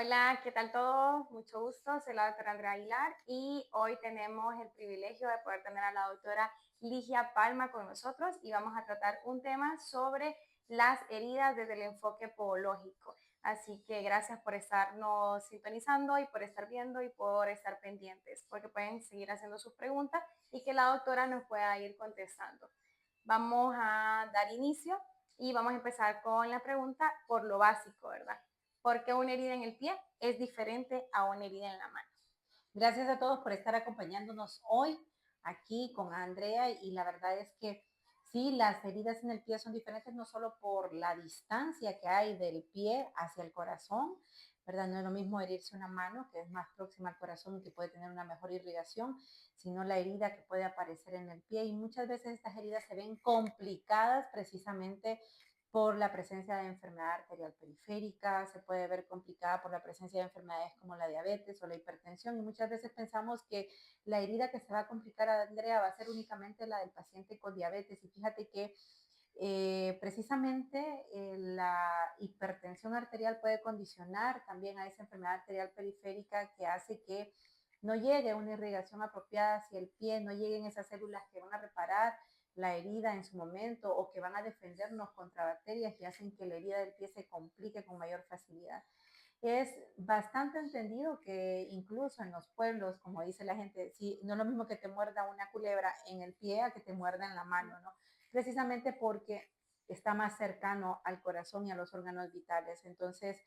Hola, ¿qué tal todos? Mucho gusto, soy la doctora Andrea Aguilar y hoy tenemos el privilegio de poder tener a la doctora Ligia Palma con nosotros y vamos a tratar un tema sobre las heridas desde el enfoque podológico. Así que gracias por estarnos sintonizando y por estar viendo y por estar pendientes, porque pueden seguir haciendo sus preguntas y que la doctora nos pueda ir contestando. Vamos a dar inicio y vamos a empezar con la pregunta por lo básico, ¿verdad? ¿Por qué una herida en el pie es diferente a una herida en la mano? Gracias a todos por estar acompañándonos hoy aquí con Andrea y la verdad es que sí, las heridas en el pie son diferentes no solo por la distancia que hay del pie hacia el corazón, ¿verdad? No es lo mismo herirse una mano que es más próxima al corazón y que puede tener una mejor irrigación, sino la herida que puede aparecer en el pie y muchas veces estas heridas se ven complicadas precisamente por la presencia de enfermedad arterial periférica, se puede ver complicada por la presencia de enfermedades como la diabetes o la hipertensión y muchas veces pensamos que la herida que se va a complicar a Andrea va a ser únicamente la del paciente con diabetes y fíjate que precisamente la hipertensión arterial puede condicionar también a esa enfermedad arterial periférica que hace que no llegue una irrigación apropiada hacia el pie, no lleguen esas células que van a reparar la herida en su momento o que van a defendernos contra bacterias y hacen que la herida del pie se complique con mayor facilidad. Es bastante entendido que incluso en los pueblos, como dice la gente, sí, no es lo mismo que te muerda una culebra en el pie a que te muerda en la mano, ¿no? Precisamente porque está más cercano al corazón y a los órganos vitales. Entonces,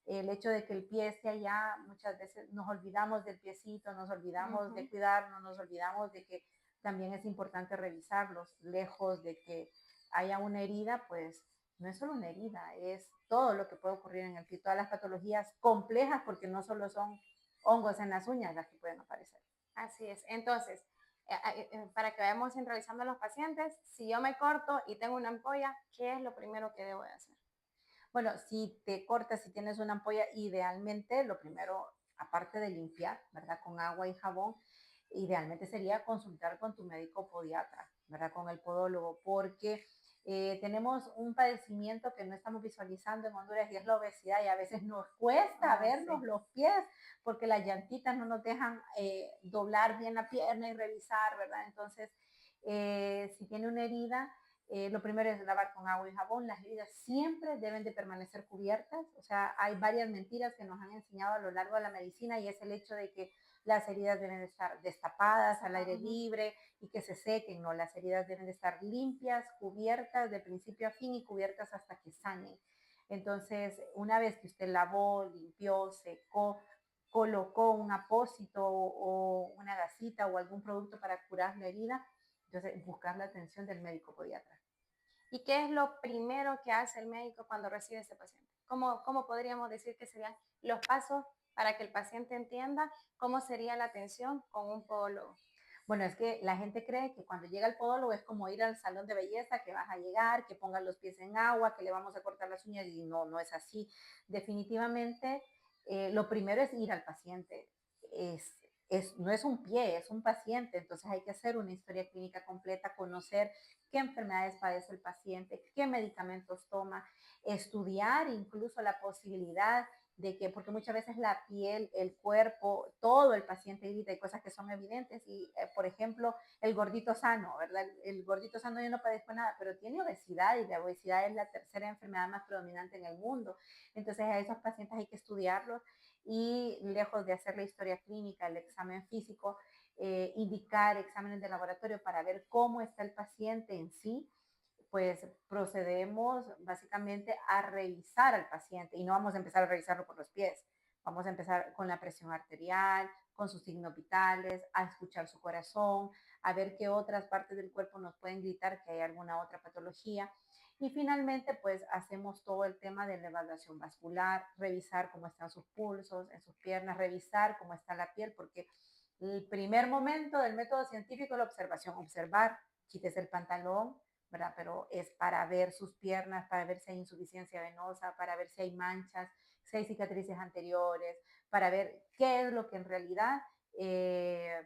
el hecho de que el pie esté allá, muchas veces nos olvidamos del piecito, nos olvidamos de Ujú. cuidarnos, nos olvidamos de que también es importante revisarlos, lejos de que haya una herida, pues no es solo una herida, es todo lo que puede ocurrir en el pie, todas las patologías complejas, porque no solo son hongos en las uñas las que pueden aparecer. Así es. Entonces, para que vayamos centralizando a los pacientes, si yo me corto y tengo una ampolla, ¿qué es lo primero que debo de hacer? Bueno, si te cortas, si tienes una ampolla, idealmente lo primero, aparte de limpiar, ¿verdad? Con agua y jabón, idealmente sería consultar con tu médico podiatra, ¿verdad? Con el podólogo, porque tenemos un padecimiento que no estamos visualizando en Honduras y es la obesidad y a veces nos cuesta Ah, vernos sí. los pies porque las llantitas no nos dejan doblar bien la pierna y revisar, ¿verdad? Entonces, si tiene una herida, lo primero es lavar con agua y jabón. Las heridas siempre deben de permanecer cubiertas. O sea, hay varias mentiras que nos han enseñado a lo largo de la medicina y es el hecho de que las heridas deben de estar destapadas al aire Ujú. libre y que se sequen. No, las heridas deben de estar limpias, cubiertas de principio a fin y cubiertas hasta que sanen. Entonces, una vez que usted lavó, limpió, secó, colocó un apósito o una gasita o algún producto para curar la herida, entonces buscar la atención del médico podiatra. ¿Y qué es lo primero que hace el médico cuando recibe a ese paciente? ¿Cómo podríamos decir que serían los pasos para que el paciente entienda cómo sería la atención con un podólogo? Bueno, es que la gente cree que cuando llega el podólogo es como ir al salón de belleza, que vas a llegar, que pongan los pies en agua, que le vamos a cortar las uñas y no, no es así. Definitivamente, lo primero es ir al paciente. No es un pie, es un paciente, entonces hay que hacer una historia clínica completa, conocer qué enfermedades padece el paciente, qué medicamentos toma, estudiar incluso la posibilidad de que, porque muchas veces la piel, el cuerpo, todo el paciente grita, hay cosas que son evidentes y, por ejemplo, el gordito sano, ¿verdad? El gordito sano yo no padezco nada, pero tiene obesidad y la obesidad es la tercera enfermedad más predominante en el mundo. Entonces a esos pacientes hay que estudiarlos y lejos de hacer la historia clínica, el examen físico, indicar exámenes de laboratorio para ver cómo está el paciente en sí, pues procedemos básicamente a revisar al paciente y no vamos a empezar a revisarlo por los pies. Vamos a empezar con la presión arterial, con sus signos vitales, a escuchar su corazón, a ver qué otras partes del cuerpo nos pueden gritar que hay alguna otra patología. Y finalmente, pues hacemos todo el tema de la evaluación vascular, revisar cómo están sus pulsos en sus piernas, revisar cómo está la piel, porque el primer momento del método científico es la observación, observar, quítese el pantalón, ¿verdad? Pero es para ver sus piernas, para ver si hay insuficiencia venosa, para ver si hay manchas, si hay cicatrices anteriores, para ver qué es lo que en realidad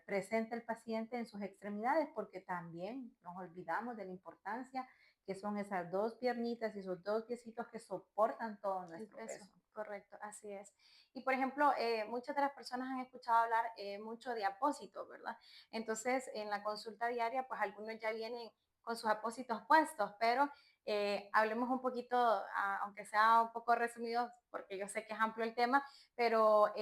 presenta el paciente en sus extremidades, porque también nos olvidamos de la importancia que son esas dos piernitas y esos dos piecitos que soportan todo El nuestro peso. peso. Correcto, así es. Y por ejemplo, muchas de las personas han escuchado hablar mucho de apósitos, ¿verdad? Entonces, en la consulta diaria, pues algunos ya vienen con sus apósitos puestos, pero hablemos un poquito, aunque sea un poco resumido, porque yo sé que es amplio el tema, pero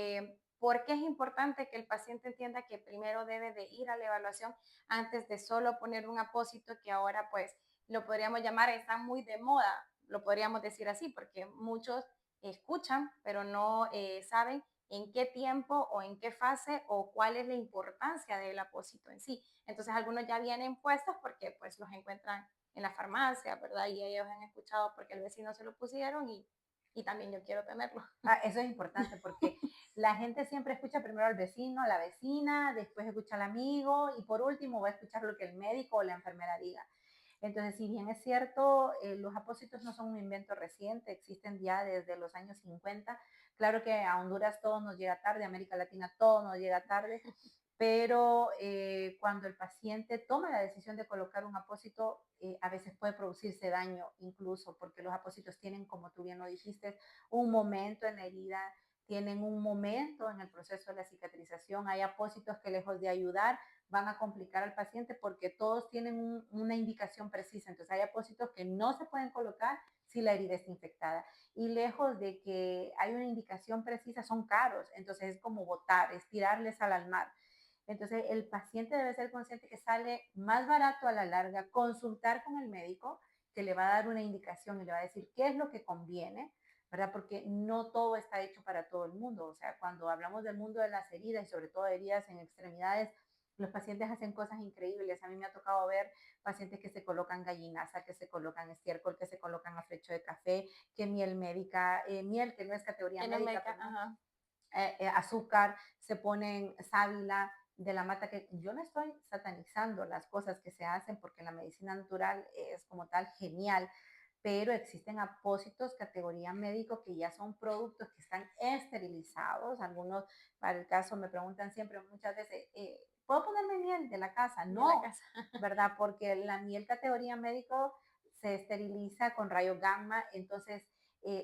¿por qué es importante que el paciente entienda que primero debe de ir a la evaluación antes de solo poner un apósito que ahora pues lo podríamos llamar, está muy de moda, lo podríamos decir así, porque muchos escuchan, pero no saben en qué tiempo o en qué fase o cuál es la importancia del apósito en sí. Entonces algunos ya vienen puestos porque pues los encuentran en la farmacia, ¿verdad? Y ellos han escuchado porque el vecino se lo pusieron y también yo quiero tenerlo. Ah, eso es importante porque la gente siempre escucha primero al vecino, a la vecina, después escucha al amigo y por último va a escuchar lo que el médico o la enfermera diga. Entonces, si bien es cierto, los apósitos no son un invento reciente, existen ya desde los años 50. Claro que a Honduras todo nos llega tarde, a América Latina todo nos llega tarde, pero cuando el paciente toma la decisión de colocar un apósito, a veces puede producirse daño incluso, porque los apósitos tienen, como tú bien lo dijiste, un momento en la herida, tienen un momento en el proceso de la cicatrización. Hay apósitos que lejos de ayudar van a complicar al paciente porque todos tienen una indicación precisa. Entonces hay apósitos que no se pueden colocar si la herida está infectada. Y lejos de que hay una indicación precisa, son caros. Entonces es como botar, es tirarles al mar. Entonces, el paciente debe ser consciente que sale más barato a la larga consultar con el médico, que le va a dar una indicación y le va a decir qué es lo que conviene, ¿verdad? Porque no todo está hecho para todo el mundo. O sea, cuando hablamos del mundo de las heridas y sobre todo heridas en extremidades, los pacientes hacen cosas increíbles. A mí me ha tocado ver pacientes que se colocan gallinaza, que se colocan estiércol, que se colocan afrecho de café, que miel médica, miel que no es categoría Que no me... médica, perdón, Ajá. azúcar, se ponen sábila de la mata, que yo no estoy satanizando las cosas que se hacen porque la medicina natural es como tal genial, pero existen apósitos categoría médico que ya son productos que están esterilizados. Algunos, para el caso, me preguntan siempre, muchas veces, ¿puedo ponerme miel de la casa? De la No, casa. ¿verdad? Porque la miel categoría médico se esteriliza con rayo gamma, entonces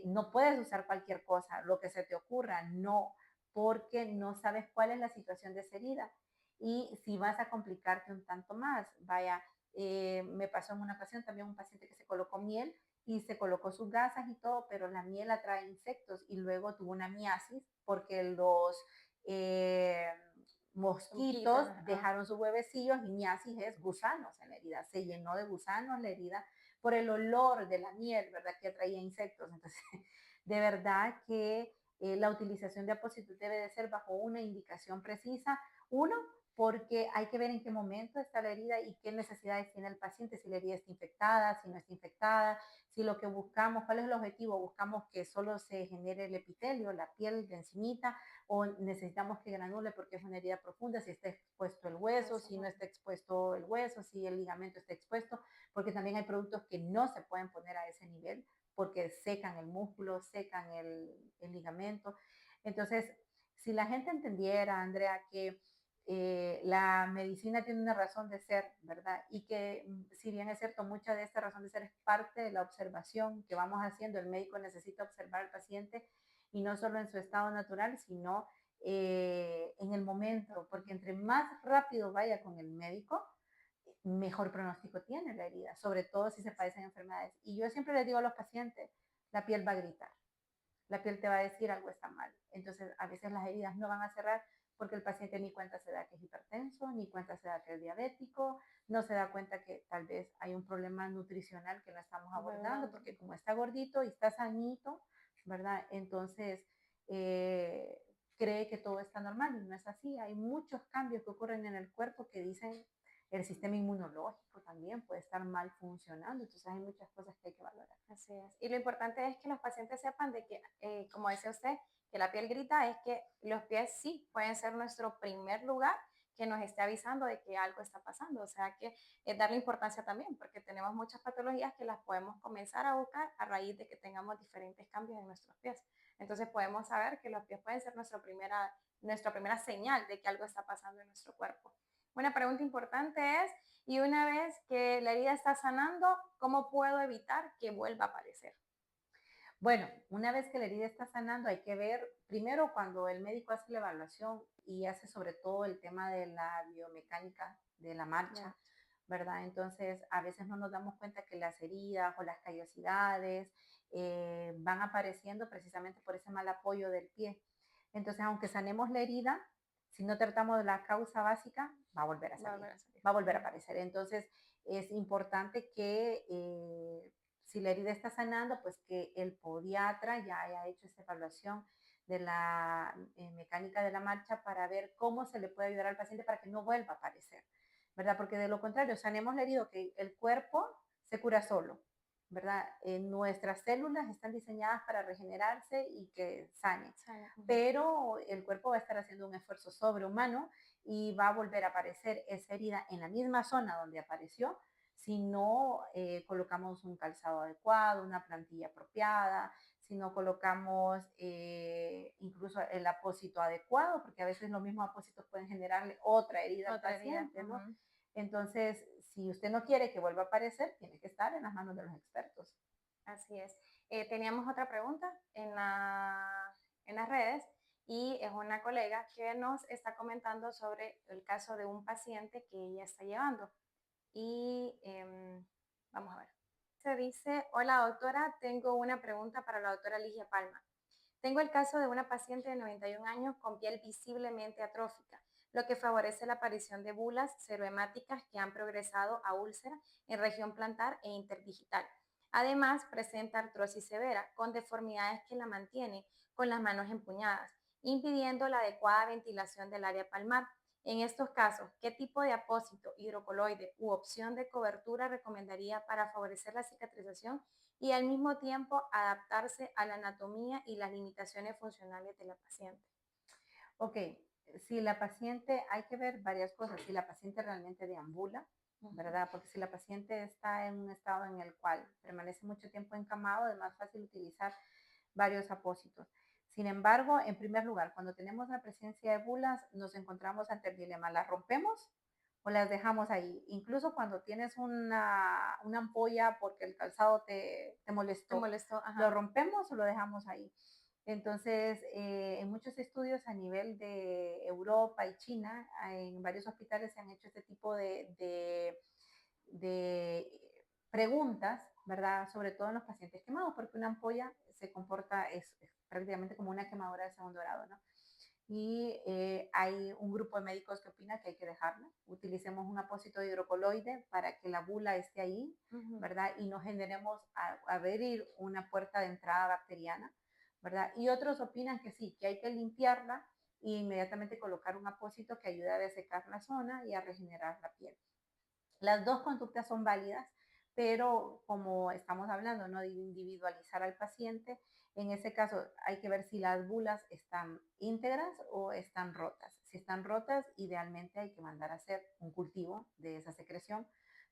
no puedes usar cualquier cosa, lo que se te ocurra, no, porque no sabes cuál es la situación de esa herida. Y si vas a complicarte un tanto más, vaya, me pasó en una ocasión también un paciente que se colocó miel y se colocó sus gasas y todo, pero la miel atrae insectos y luego tuvo una miasis porque los eh, mosquitos dejaron sus huevecillos y miasis es gusanos en la herida. Se llenó de gusanos la herida por el olor de la miel, ¿verdad? Que atraía insectos. Entonces, de verdad que la utilización de apósitos debe de ser bajo una indicación precisa. Uno, porque hay que ver en qué momento está la herida y qué necesidades tiene el paciente, si la herida está infectada, si no está infectada, si lo que buscamos, cuál es el objetivo, buscamos que solo se genere el epitelio, la piel de encimita, o necesitamos que granule porque es una herida profunda, si está expuesto el hueso, si no está expuesto el hueso, si el ligamento está expuesto, porque también hay productos que no se pueden poner a ese nivel porque secan el músculo, secan el ligamento. Entonces, si la gente entendiera, Andrea, que la medicina tiene una razón de ser, ¿verdad? Y que si bien es cierto, mucha de esta razón de ser es parte de la observación que vamos haciendo, el médico necesita observar al paciente y no solo en su estado natural, sino en el momento, porque entre más rápido vaya con el médico, mejor pronóstico tiene la herida, sobre todo si se padecen enfermedades. Y yo siempre les digo a los pacientes, la piel va a gritar, la piel te va a decir algo está mal. Entonces, a veces las heridas no van a cerrar porque el paciente ni cuenta se da que es hipertenso, ni cuenta se da que es diabético, no se da cuenta que tal vez hay un problema nutricional que no estamos abordando, porque como está gordito y está sanito, ¿verdad? Entonces, eh, cree que todo está normal y no es así. Hay muchos cambios que ocurren en el cuerpo que dicen el sistema inmunológico también puede estar mal funcionando, entonces hay muchas cosas que hay que valorar. Así es. Y lo importante es que los pacientes sepan de que, como decía usted, que la piel grita, es que los pies sí pueden ser nuestro primer lugar que nos esté avisando de que algo está pasando. O sea que darle importancia también, porque tenemos muchas patologías que las podemos comenzar a buscar a raíz de que tengamos diferentes cambios en nuestros pies. Entonces podemos saber que los pies pueden ser nuestra primera señal de que algo está pasando en nuestro cuerpo. Una pregunta importante es, y una vez que la herida está sanando, ¿cómo puedo evitar que vuelva a aparecer? Bueno, una vez que la herida está sanando, hay que ver, primero cuando el médico hace la evaluación y hace sobre todo el tema de la biomecánica de la Claro, marcha, ¿verdad? Entonces, a veces no nos damos cuenta que las heridas o las callosidades van apareciendo precisamente por ese mal apoyo del pie. Entonces, aunque sanemos la herida, si no tratamos de la causa básica, va a volver a va a salir, volver a salir. va a volver a Ujú. aparecer. Entonces, es importante que si la herida está sanando, pues que el podiatra ya haya hecho esta evaluación de la mecánica de la marcha para ver cómo se le puede ayudar al paciente para que no vuelva a aparecer, ¿verdad? Porque de lo contrario, sanemos la herida, que el cuerpo se cura solo, ¿verdad? Nuestras células están diseñadas para regenerarse y que sanen, Sana, ujú. pero el cuerpo va a estar haciendo un esfuerzo sobrehumano y va a volver a aparecer esa herida en la misma zona donde apareció si no colocamos un calzado adecuado, una plantilla apropiada, si no colocamos incluso el apósito adecuado, porque a veces los mismos apósitos pueden generarle otra herida al Otra herida. paciente, ¿no? Ujú. Entonces, si usted no quiere que vuelva a aparecer, tiene que estar en las manos de los expertos. Así es. Teníamos otra pregunta en las redes y es una colega que nos está comentando sobre el caso de un paciente que ella está llevando. Y vamos a ver. Se dice, hola doctora, tengo una pregunta para la doctora Ligia Palma. Tengo el caso de una paciente de 91 años con piel visiblemente atrófica, lo que favorece la aparición de bulas serohemáticas que han progresado a úlcera en región plantar e interdigital. Además, presenta artrosis severa con deformidades que la mantienen con las manos empuñadas, impidiendo la adecuada ventilación del área palmar. En estos casos, ¿qué tipo de apósito, hidrocoloide u opción de cobertura recomendaría para favorecer la cicatrización y al mismo tiempo adaptarse a la anatomía y las limitaciones funcionales de la paciente? Ok, si la paciente, hay que ver varias cosas, si la paciente realmente deambula, Ujú. ¿verdad? Porque si la paciente está en un estado en el cual permanece mucho tiempo encamado, es más fácil utilizar varios apósitos. Sin embargo, en primer lugar, cuando tenemos la presencia de bulas, nos encontramos ante el dilema, ¿las rompemos o las dejamos ahí? Incluso cuando tienes una ampolla porque el calzado te ¿Te molestó, molestó? ¿lo Ajá. rompemos o lo dejamos ahí? Entonces, en muchos estudios a nivel de Europa y China, en varios hospitales se han hecho este tipo de preguntas, ¿verdad? Sobre todo en los pacientes quemados, porque una ampolla se comporta, es prácticamente como una quemadura de segundo grado, ¿no? Y hay un grupo de médicos que opina que hay que dejarla. Utilicemos un apósito hidrocoloide para que la bula esté ahí, Ujú. ¿verdad? Y no generemos a abrir una puerta de entrada bacteriana, ¿verdad? Y otros opinan que sí, que hay que limpiarla e inmediatamente colocar un apósito que ayude a desecar la zona y a regenerar la piel. Las dos conductas son válidas, pero como estamos hablando, ¿no? De individualizar al paciente, en ese caso hay que ver si las bulas están íntegras o están rotas. Si están rotas, idealmente hay que mandar a hacer un cultivo de esa secreción,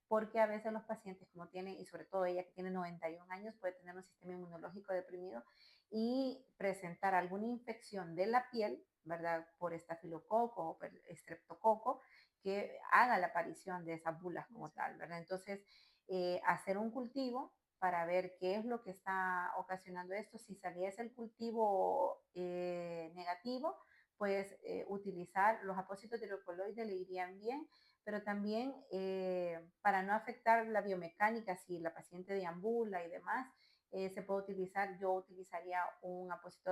porque a veces los pacientes, como tienen, y sobre todo ella que tiene 91 años, puede tener un sistema inmunológico deprimido y presentar alguna infección de la piel, ¿verdad? Por estafilococo o por estreptococo, que haga la aparición de esas bulas como Eso. tal, ¿verdad? Entonces, hacer un cultivo para ver qué es lo que está ocasionando esto. Si saliese el cultivo negativo, pues utilizar los apósitos de hidrocoloides le irían bien, pero también para no afectar la biomecánica, si la paciente deambula y demás, se puede utilizar, yo utilizaría un apósito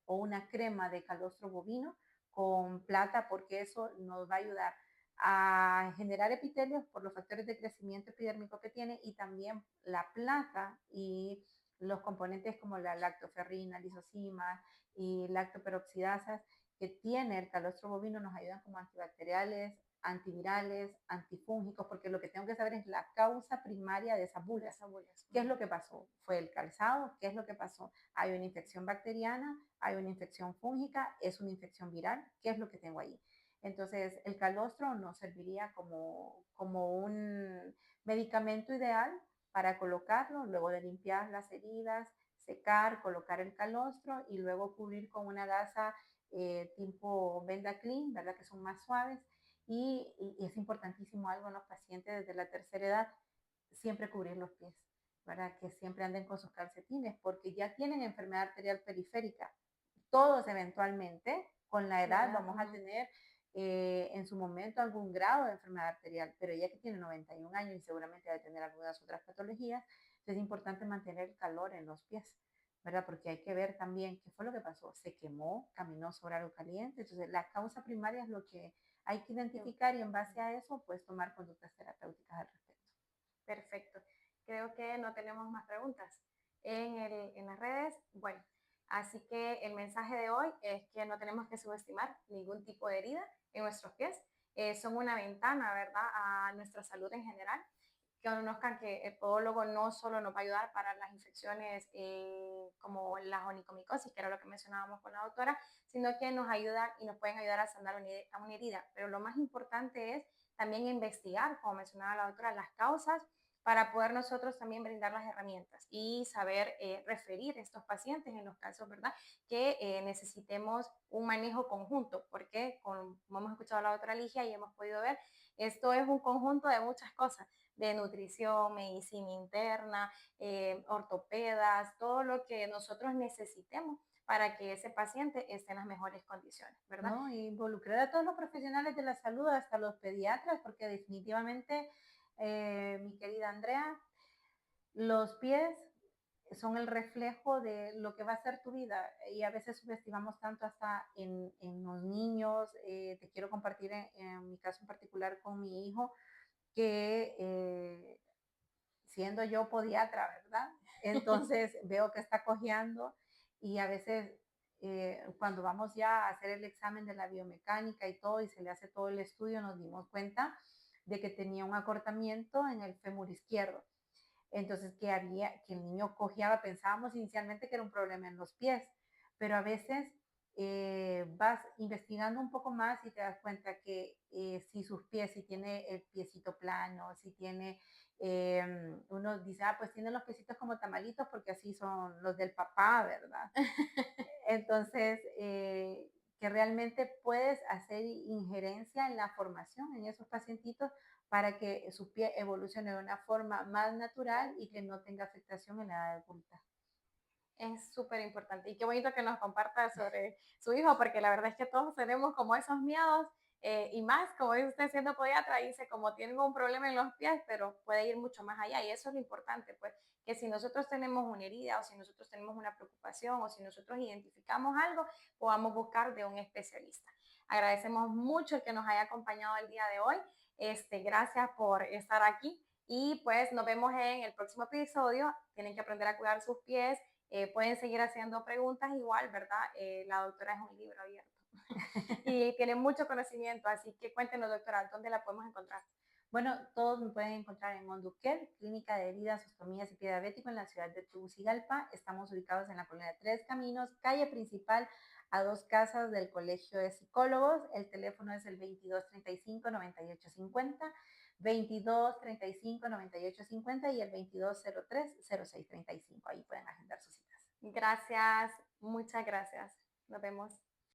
o una crema de calostro bovino con plata, porque eso nos va a ayudar a generar epitelios por los factores de crecimiento epidérmico que tiene y también la placa y los componentes como la lactoferrina, lisosima y lactoperoxidasas que tiene el calostro bovino nos ayudan como antibacteriales, antivirales, antifúngicos, porque lo que tengo que saber es la causa primaria de esas De bulas. esas bolas. ¿Qué es lo Ujú. que pasó? ¿Fue el calzado? ¿Qué es lo que pasó? ¿Hay una infección bacteriana? ¿Hay una infección fúngica? ¿Es una infección viral? ¿Qué es lo que tengo ahí? Entonces, el calostro nos serviría como un medicamento ideal para colocarlo, luego de limpiar las heridas, secar, colocar el calostro y luego cubrir con una gasa tipo Venda Clean, ¿verdad? Que son más suaves. Y es importantísimo algo en los pacientes desde la tercera edad, siempre cubrir los pies. para que siempre anden con sus calcetines, porque ya tienen enfermedad arterial periférica. Todos eventualmente, con la edad, ¿verdad? vamos a Ujú. tener en su momento algún grado de enfermedad arterial, pero ella que tiene 91 años y seguramente debe tener algunas otras patologías, es importante mantener el calor en los pies, ¿verdad? Porque hay que ver también qué fue lo que pasó. Se quemó, caminó sobre algo caliente. Entonces, la causa primaria es lo que hay que identificar y en base a eso, pues tomar conductas terapéuticas al respecto. Perfecto. Creo que no tenemos más preguntas en las redes. Bueno, así que el mensaje de hoy es que no tenemos que subestimar ningún tipo de herida en nuestros pies. Son una ventana, ¿verdad?, a nuestra salud en general. Que conozcan que el podólogo no solo nos va a ayudar para las infecciones como la onicomicosis, que era lo que mencionábamos con la doctora, sino que nos ayuda y nos pueden ayudar a sanar una herida. Pero lo más importante es también investigar, como mencionaba la doctora, las causas para poder nosotros también brindar las herramientas y saber referir a estos pacientes en los casos, ¿verdad?, que necesitemos un manejo conjunto, porque como hemos escuchado a la doctora Ligia y hemos podido ver, esto es un conjunto de muchas cosas, de nutrición, medicina interna, ortopedas, todo lo que nosotros necesitemos para que ese paciente esté en las mejores condiciones, ¿verdad? ¿No? Y involucrar a todos los profesionales de la salud, hasta los pediatras, porque definitivamente, mi querida Andrea, los pies son el reflejo de lo que va a ser tu vida y a veces subestimamos tanto hasta en los niños. Te quiero compartir en mi caso en particular con mi hijo, que siendo yo podiatra, ¿verdad? Entonces veo que está cojeando y a veces cuando vamos ya a hacer el examen de la biomecánica y todo y se le hace todo el estudio, nos dimos cuenta de que tenía un acortamiento en el fémur izquierdo. Entonces, que el niño cojeaba, pensábamos inicialmente que era un problema en los pies, pero a veces vas investigando un poco más y te das cuenta que si sus pies, si tiene el piecito plano, si tiene, uno dice, ah, pues tiene los piecitos como tamalitos porque así son los del papá, ¿verdad? Entonces, que realmente puedes hacer injerencia en la formación en esos pacientitos para que su pie evolucione de una forma más natural y que no tenga afectación en la edad adulta. Es súper importante. Y qué bonito que nos comparta sobre su hijo, porque la verdad es que todos tenemos como esos miedos, y más, como dice usted siendo podiatra, dice como tienen un problema en los pies, pero puede ir mucho más allá. Y eso es lo importante, pues, que si nosotros tenemos una herida o si nosotros tenemos una preocupación o si nosotros identificamos algo, podamos buscar de un especialista. Agradecemos mucho el que nos haya acompañado el día de hoy. Gracias por estar aquí y pues nos vemos en el próximo episodio. Tienen que aprender a cuidar sus pies, pueden seguir haciendo preguntas igual, ¿verdad? La doctora es un libro abierto y tiene mucho conocimiento, así que cuéntenos, doctora, ¿dónde la podemos encontrar? Bueno, todos me pueden encontrar en Onduker, Clínica de Heridas, Ostomías y Pie Diabético en la ciudad de Tegucigalpa. Estamos ubicados en la colonia Tres Caminos, calle principal, a 2 casas del Colegio de Psicólogos. El teléfono es el 2235-9850, 2235-9850 y el 2203-0635. Ahí pueden agendar sus citas. Gracias, muchas gracias. Nos vemos.